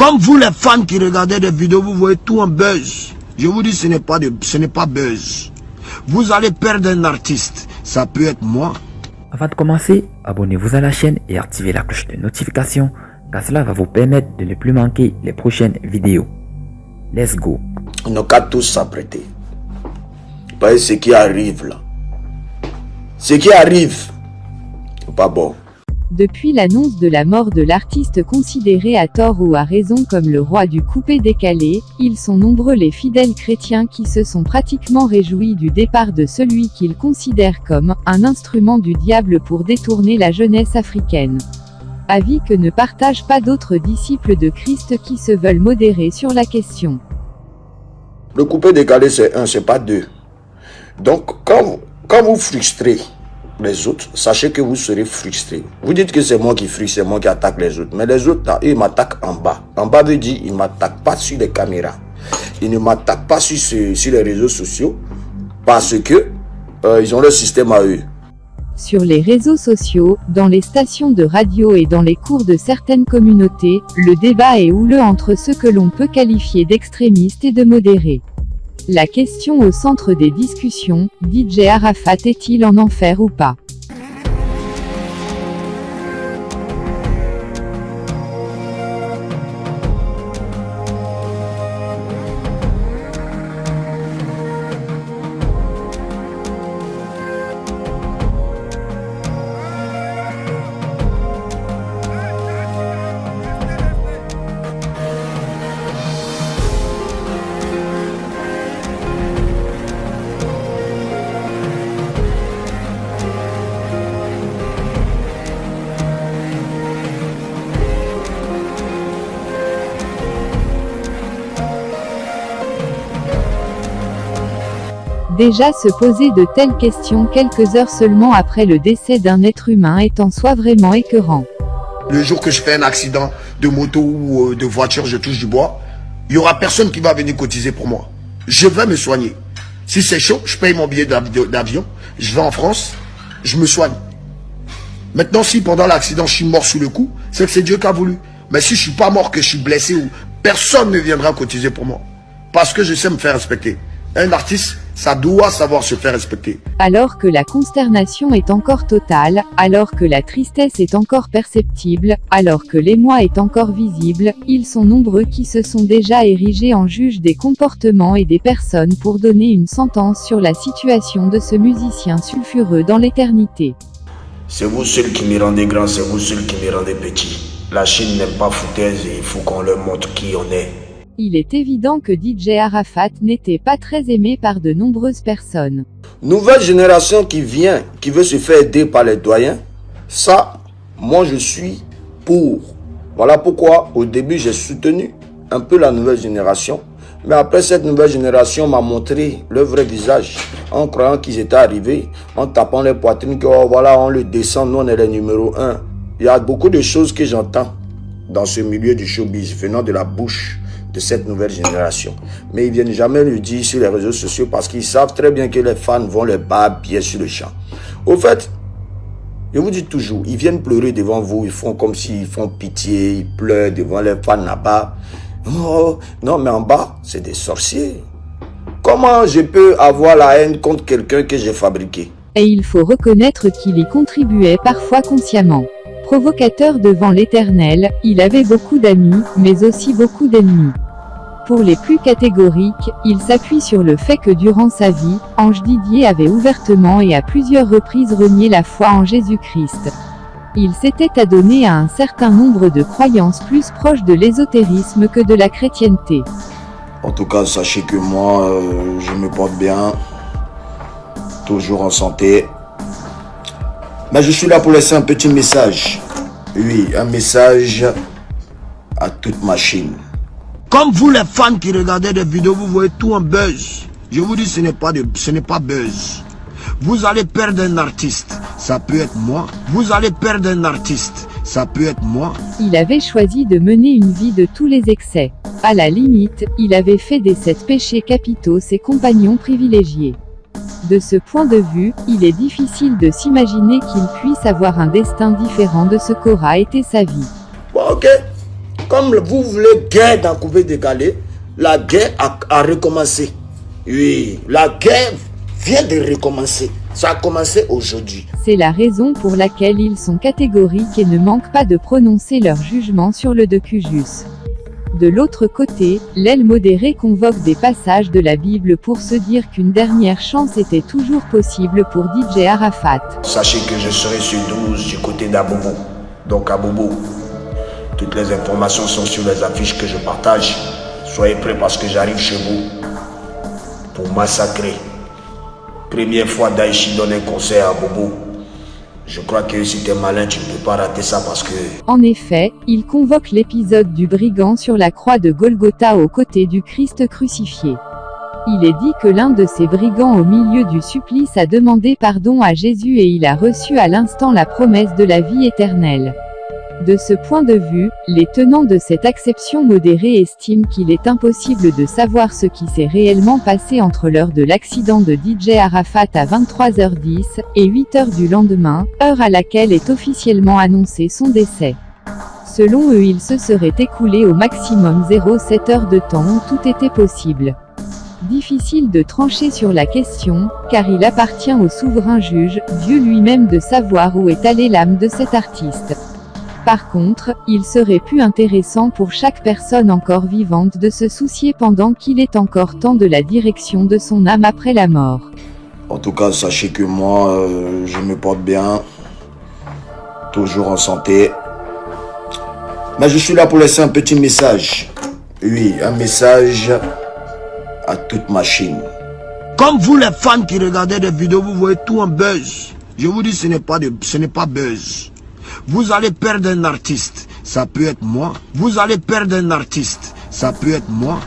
Comme vous les fans qui regardez des vidéos, vous voyez tout en buzz. Je vous dis, ce n'est pas buzz. Vous allez perdre un artiste. Ça peut être moi. Avant de commencer, abonnez-vous à la chaîne et activez la cloche de notification, car cela va vous permettre de ne plus manquer les prochaines vidéos. Let's go. On n'a qu'à tous s'apprêter. Voyez ce qui arrive là. Ce qui arrive, c'est pas bon. Depuis l'annonce de la mort de l'artiste considéré à tort ou à raison comme le roi du coupé-décalé, ils sont nombreux les fidèles chrétiens qui se sont pratiquement réjouis du départ de celui qu'ils considèrent comme un instrument du diable pour détourner la jeunesse africaine. Avis que ne partagent pas d'autres disciples de Christ qui se veulent modérés sur la question. Le coupé-décalé c'est un, c'est pas deux. Donc quand vous frustrez les autres, sachez que vous serez frustrés. Vous dites que c'est moi qui frustre, c'est moi qui attaque les autres. Mais les autres, là, ils m'attaquent en bas. En bas veut dire, ils ne m'attaquent pas sur les caméras. Ils ne m'attaquent pas sur les réseaux sociaux parce que ils ont leur système à eux. Sur les réseaux sociaux, dans les stations de radio et dans les cours de certaines communautés, le débat est houleux entre ceux que l'on peut qualifier d'extrémistes et de modérés. La question au centre des discussions, DJ Arafat est-il en enfer ou pas? Déjà se poser de telles questions quelques heures seulement après le décès d'un être humain est en soi vraiment écœurant. Le jour que je fais un accident de moto ou de voiture, je touche du bois, il n'y aura personne qui va venir cotiser pour moi. Je vais me soigner. Si c'est chaud, je paye mon billet d'avion, je vais en France, je me soigne. Maintenant, si pendant l'accident, je suis mort sous le coup, c'est que c'est Dieu qui a voulu. Mais si je ne suis pas mort, que je suis blessé, personne ne viendra cotiser pour moi. Parce que je sais me faire respecter. Un artiste, ça doit savoir se faire respecter. Alors que la consternation est encore totale, alors que la tristesse est encore perceptible, alors que l'émoi est encore visible, ils sont nombreux qui se sont déjà érigés en juges des comportements et des personnes pour donner une sentence sur la situation de ce musicien sulfureux dans l'éternité. C'est vous seuls qui me rendez grand, c'est vous seuls qui me rendez petit. La Chine n'aime pas foutaise et il faut qu'on leur montre qui on est. Il est évident que DJ Arafat n'était pas très aimé par de nombreuses personnes. Nouvelle génération qui vient, qui veut se faire aider par les doyens, ça, moi je suis pour. Voilà pourquoi au début j'ai soutenu un peu la nouvelle génération. Mais après cette nouvelle génération m'a montré leur vrai visage, en croyant qu'ils étaient arrivés, en tapant les poitrines, que oh, voilà on le descend, nous on est les numéro 1. Il y a beaucoup de choses que j'entends dans ce milieu du showbiz, venant de la bouche de cette nouvelle génération. Mais ils viennent jamais le dire sur les réseaux sociaux parce qu'ils savent très bien que les fans vont les battre bien sur le champ. Au fait, je vous dis toujours, ils viennent pleurer devant vous, ils font comme s'ils font pitié, ils pleurent devant les fans là-bas. Oh, non, mais en bas, c'est des sorciers. Comment je peux avoir la haine contre quelqu'un que j'ai fabriqué? Et il faut reconnaître qu'il y contribuait parfois consciemment. Provocateur devant l'Éternel, il avait beaucoup d'amis, mais aussi beaucoup d'ennemis. Pour les plus catégoriques, il s'appuie sur le fait que durant sa vie, Ange Didier avait ouvertement et à plusieurs reprises renié la foi en Jésus-Christ. Il s'était adonné à un certain nombre de croyances plus proches de l'ésotérisme que de la chrétienté. En tout cas, sachez que moi, je me porte bien, toujours en santé. Mais je suis là pour laisser un petit message. Oui, un message à toute machine. Comme vous les fans qui regardez des vidéos, vous voyez tout en buzz. Je vous dis, ce n'est pas buzz. Vous allez perdre un artiste. Ça peut être moi. Vous allez perdre un artiste. Ça peut être moi. Il avait choisi de mener une vie de tous les excès. À la limite, il avait fait des 7 péchés capitaux ses compagnons privilégiés. De ce point de vue, il est difficile de s'imaginer qu'il puisse avoir un destin différent de ce qu'aura été sa vie. Bon, ok. comme vous voulez guerre dans Couvée de Calais, la guerre a recommencé. Oui, la guerre vient de recommencer. Ça a commencé aujourd'hui. C'est la raison pour laquelle ils sont catégoriques et ne manquent pas de prononcer leur jugement sur le Decujus. De l'autre côté, l'aile modérée convoque des passages de la Bible pour se dire qu'une dernière chance était toujours possible pour DJ Arafat. Sachez que je serai sur 12 du côté d'Abobo. Donc Abobo, toutes les informations sont sur les affiches que je partage. Soyez prêts parce que j'arrive chez vous pour massacrer. Première fois Daichi donne un concert à Bobo. Je crois que si t'es malin, tu ne peux pas rater ça parce que... En effet, il convoque l'épisode du brigand sur la croix de Golgotha aux côtés du Christ crucifié. Il est dit que l'un de ces brigands au milieu du supplice a demandé pardon à Jésus et il a reçu à l'instant la promesse de la vie éternelle. De ce point de vue, les tenants de cette acception modérée estiment qu'il est impossible de savoir ce qui s'est réellement passé entre l'heure de l'accident de DJ Arafat à 23h10 et 8h du lendemain, heure à laquelle est officiellement annoncé son décès. Selon eux, il se serait écoulé au maximum 0,7 heures de temps où tout était possible. Difficile de trancher sur la question, car il appartient au souverain juge, Dieu lui-même, de savoir où est allée l'âme de cet artiste. Par contre, il serait plus intéressant pour chaque personne encore vivante de se soucier pendant qu'il est encore temps de la direction de son âme après la mort. En tout cas, sachez que moi, je me porte bien, toujours en santé. Mais je suis là pour laisser un petit message. Oui, un message à toute machine. Comme vous les fans qui regardez des vidéos, vous voyez tout en buzz. Je vous dis, ce n'est pas buzz. Vous allez perdre un artiste, ça peut être moi. Vous allez perdre un artiste, ça peut être moi.